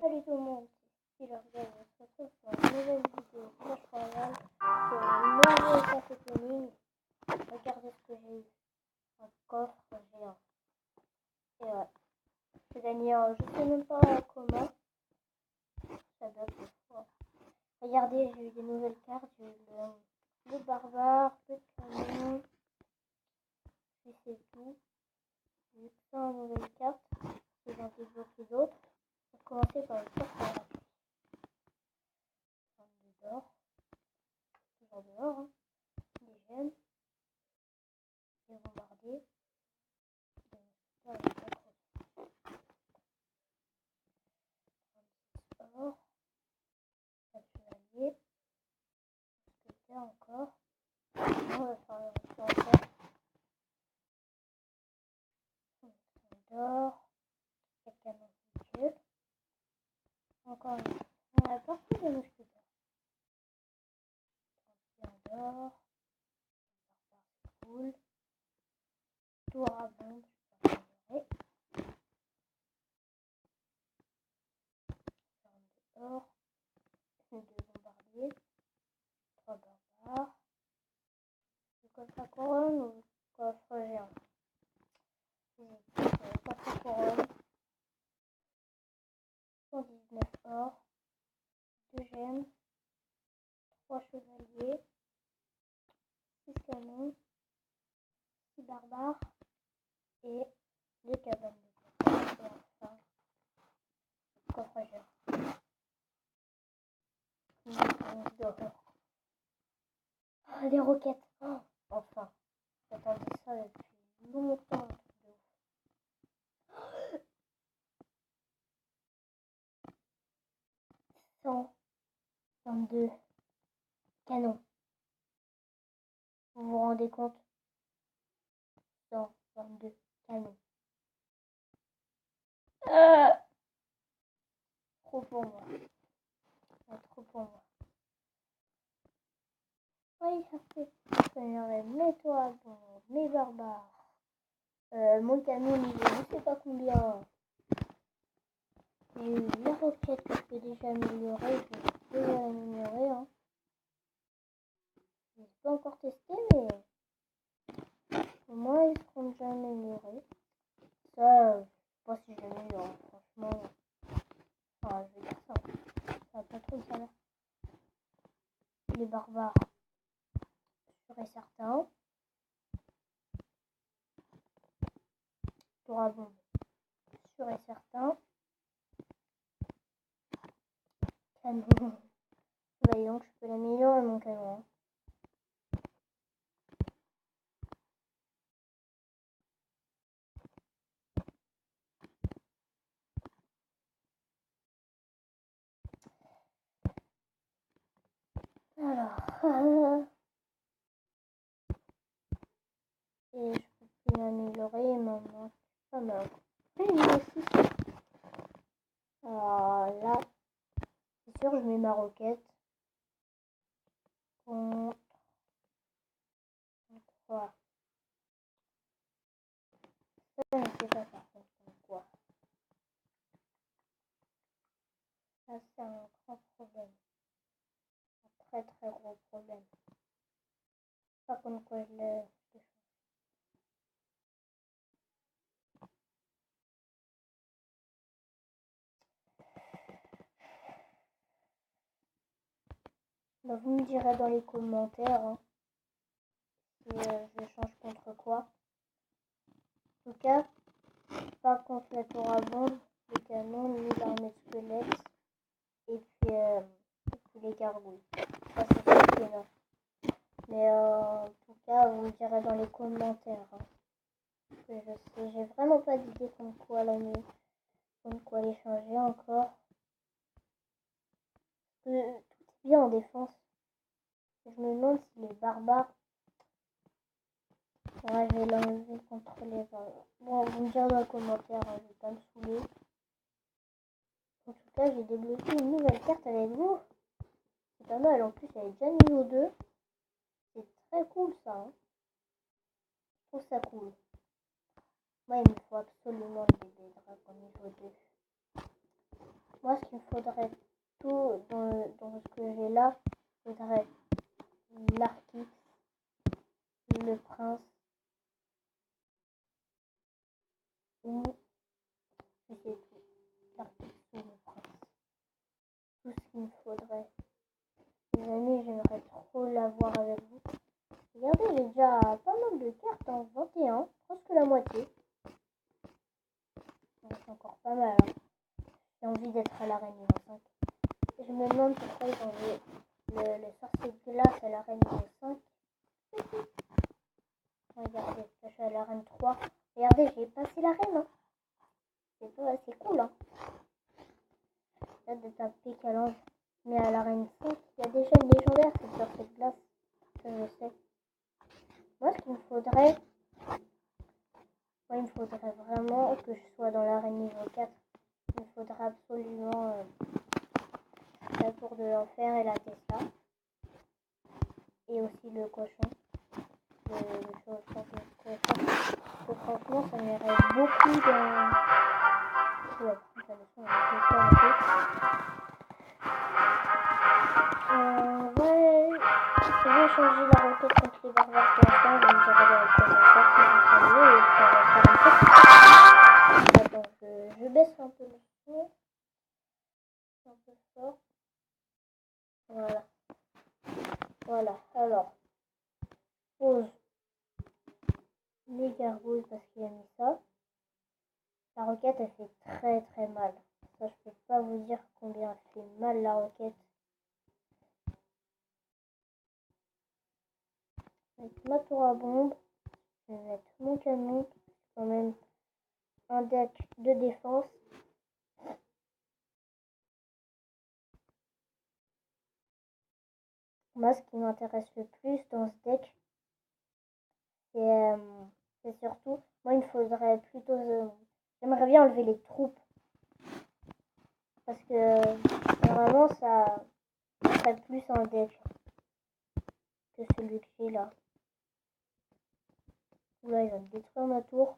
Salut tout le monde, c'est Jordan, on se retrouve pour une nouvelle vidéo Clash Royale sur un nouveau café planning. Regardez ce que j'ai eu, un coffre géant. Et ouais, j'ai gagné, je sais même pas comment, ça date de fois. Regardez, j'ai eu des nouvelles cartes, j'ai eu le barbare, le canon, et c'est tout. J'ai eu 100 nouvelles cartes, et j'en ai débloqué d'autres. On va commencer par le coffre gratuit. D'or, toujours dehors, hein. Des gemmes, des bombardiers, des mosquiteurs avec 36 or, 4 chevaliers, mosquiteurs encore. On va faire le retour encore. D'or, 4 canons de Dieu. Encore une. On a partout des mosquiteurs. 31 d'or, cool. Tour à bombe, je peux améliorer. 42 or, 2 bombardiers, 3 barbares. Le coffre à couronne ou le coffre géant? Le coffre à couronne. 119 or, 2 gemmes, 3 chevaliers, 6 canons, 6 barbares et 2 cabanes de coffre. Et enfin, coffre géant. Oh, les roquettes. Oh, enfin, j'attendais ça depuis longtemps. 122 canons. Vous vous rendez compte? 122 canons. Trop pour moi. Trop pour moi. Oui, ça fait. J'améliorerai mes toits, mes barbares. Mon canon niveau je sais pas combien. J'ai eu la roquette que je peux déjà améliorer. Je vais déjà l'améliorer. Hein. Je ne l'ai pas encore testé, mais au moins ils seront déjà améliorés. Ça, je sais pas si j'améliore, franchement. Enfin, je vais dire ça. Ça va pas trop le salaire. Les barbares, sûr et certain. Tour à bombe, sûr et certain. Canon. Bah, donc, je peux l'améliorer mon canon. Hein. Alors, et je peux plus l'améliorer maintenant. Pas mal. Alors là, c'est sûr, je mets ma roquette. Contre 3. Ça, je ne sais pas par contre quoi. Ça, c'est un grand problème. Un très très gros problème. Pas contre quoi je le change. Bah, vous me direz dans les commentaires hein, si je change contre quoi. En tout cas, pas contre la tour à bombe, le canon, ni l'armée de squelettes, et puis les gargouilles. Ça c'est sûr non. Mais en tout cas, vous me direz dans les commentaires. Hein, que je sais, j'ai vraiment pas d'idée contre quoi les changer encore. Tout est bien en défense. Je me demande si les barbares. Ouais, je vais l'enlever contre les barbares. Bon, vous me direz dans les commentaires, hein, je vais pas me saouler. En tout cas, j'ai débloqué une nouvelle carte avec vous. C'est pas mal, en plus elle est déjà niveau 2. C'est très cool ça. Hein. Je trouve ça cool. Moi, il me faut absolument le bébé dragon niveau 2. Moi, ce qu'il me faudrait tout dans ce que j'ai là, il faudrait l'Arkix, le prince, ou si c'est tout. L'Arkix ou le prince. Tout ce qu'il me faudrait. Les amis, j'aimerais trop l'avoir avec vous. Regardez, j'ai déjà pas mal de cartes en 21, presque la moitié. C'est encore pas mal. Hein. J'ai envie d'être à l'arène niveau 5. Je me demande pourquoi ils ont mis le sorcier de glace à l'arène niveau 5. Regardez, je suis à l'arène 3. Regardez, j'ai passé l'arène. Hein. C'est cool. Hein. Là, de taper Calange. Mais à l'arène 5, il y a déjà une légendaire, cette sorcier de glace. Ça, je sais. Moi, ce qu'il me faudrait... Moi, il me faudrait vraiment que je sois dans l'arène niveau 4. Il me faudrait absolument la tour de l'enfer et la Tesla. Et aussi le cochon. Le cochon. Donc, franchement, ça m'irait beaucoup dans... Ouais, ça me semble un peu. Ouais. Je vais changer la requête contre les barbares pour l'instant. Je me dirai dans le prochain soir si ça sera mieux. Et puis on va faire un peu. Attends, je baisse un peu le son. Un peu fort. Voilà. Voilà. Alors, pause les gargouilles parce qu'il a mis ça. La roquette, elle fait très très mal. Ça, je peux pas vous dire combien elle fait mal la roquette. Avec ma tour à bombe, je vais mettre mon canon, quand même un deck de défense. Moi, ce qui m'intéresse le plus dans ce deck, c'est surtout, moi, il me faudrait plutôt, j'aimerais bien enlever les troupes. Parce que vraiment, ça serait plus un deck que celui que j'ai là. Là, il va me détruire ma tour.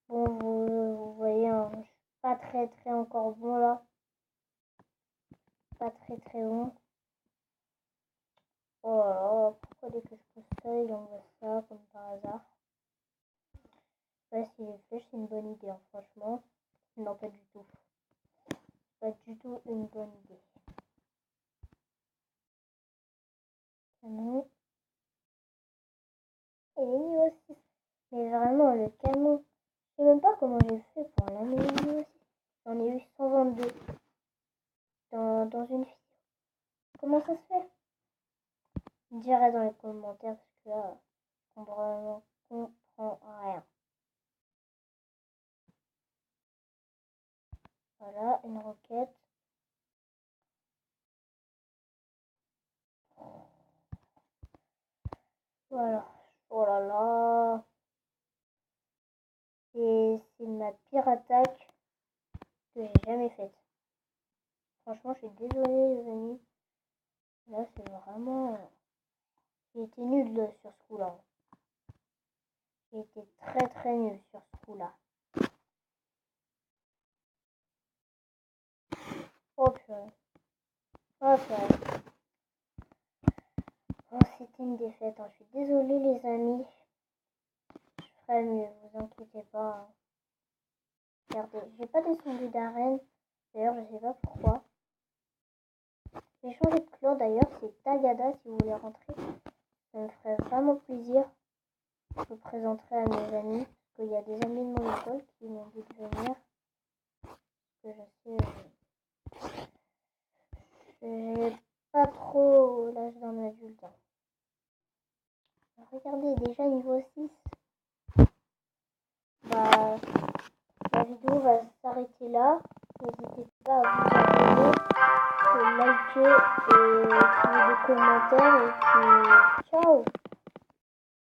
Bon, vous voyez, hein, je suis pas très encore bon là. Pas très bon. Oh là là, pourquoi dès que je pousse ça, il envoie ça comme par hasard. Ouais, si les flèches, c'est une bonne idée, hein, franchement. Non, pas du tout. Pas du tout une bonne idée. Canon. Et les niveau 6. Mais vraiment, le canon. Je sais même pas comment j'ai fait pour l'amener niveau 6. J'en ai eu 122 dans une vidéo. Comment ça se fait? Je dirais dans les commentaires parce que là, on vraiment comprend rien. Voilà, une roquette. Voilà. Oh là là. C'est ma pire attaque que j'ai jamais faite. Franchement, je suis désolée les amis. Là, c'est vraiment... J'ai été nulle sur ce coup-là. J'ai été très nulle sur ce coup-là. Oh purée. Oh purée. Oh, c'était une défaite. Hein. Je suis désolée les amis. Je ferai mieux, vous inquiétez pas. Hein. Regardez, j'ai pas descendu d'arène. D'ailleurs, je sais pas pourquoi. J'ai changé de clan d'ailleurs, c'est Tagada si vous voulez rentrer. Ça me ferait vraiment plaisir. Je vous présenterai à mes amis. Parce qu'il y a des amis de mon école qui m'ont dit de venir. Parce que je sais, j'ai pas trop l'âge d'un adulte. Hein. Regardez, déjà niveau 6. Bah, la vidéo va s'arrêter là. N'hésitez pas à vous abonner, liker et écrire des commentaires. Et puis, ciao!